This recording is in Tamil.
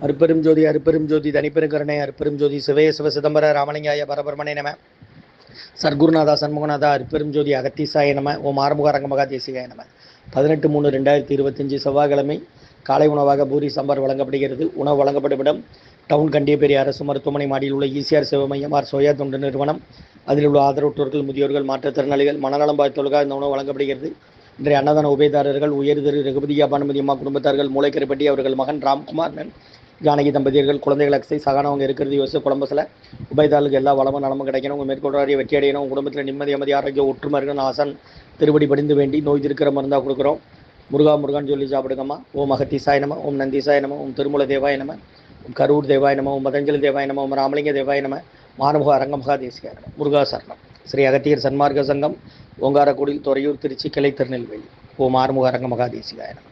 அருப்பெரும் ஜோதி அருப்பெரும் ஜோதி தனிப்பெரும் கருணை அருப்பெரும் ஜோதி சிவய சிவ சிதம்பர ராமலிங்காய பரபரமணே நம. சர்க்குருநாதா சண்முகநாதா அருப்பெரும் ஜோதி அகத்தீசாய நம. ஓம் ஆறுமுக அரங்கமகா தேசிகாய நம. 18/3/2025 செவ்வாய்க்கிழமை காலை உணவாக பூரி சாம்பார் வழங்கப்படுகிறது. உணவு வழங்கப்படும் இடம் டவுன் கண்டியப்பேரி அரசு மருத்துவமனை மாடியில் உள்ள ஈசிஆர் சேவை மையம் ஆர் சோயா தொண்டு நிறுவனம். அதில் உள்ள ஆதரவற்றோர்கள், முதியோர்கள், மாற்றுத்திறனாளிகள், மனநலம் பாதித்தவர்களுக்காக இந்த உணவு வழங்கப்படுகிறது. இன்றைய அன்னதான உபயதாரர்கள் உயர் திரு ரகுபதியா பானுமதி அம்மா குடும்பத்தார்கள், மூளைக்கரைப்பட்டி அவர்கள் மகன் ராம்குமார், ஜானகி தம்பதியர்கள், குழந்தைகள் அக்ஸை சகானவங்க இருக்கிறது யோசிச்சு குழம்பசில் உபயதாரர்களுக்கு எல்லா வளமும் நலமும் கிடைக்கணும். உங்கள் மேற்கொள்றாரிய வெற்றி அடையணும். உங்கள் குடும்பத்தில் நிம்மதி அமைதி ஆரோக்கியம் ஒற்றுமை இருக்கணும். ஆசன் திருப்படி படிந்து வேண்டி நோய் இருக்கிற மருந்தாக கொடுக்குறோம். முருகா முருகான்னு சொல்லி சாப்பிடுங்கம்மா. ஓம் அகத்தீசாய நம, ஓம் நந்தீசாய நம, ஓம் திருமூல தேவாய நம, ஓம் கரூர் தேவாய நம, ஓம் பதஞ்சலி தேவாய நம, ஓம் ராமலிங்க தேவாய நம, மாறுமுக அரங்கமகா தேசிகாய நம. முருகா சரணம். ஸ்ரீ அகத்தியர் சன்மார்க்க சங்கம், ஓங்காரக்குடி, துறையூர், திருச்சி, கிளை, திருநெல்வேலி. ஓம் ஆறுமுக அரங்கமகா தேசிகாய நம.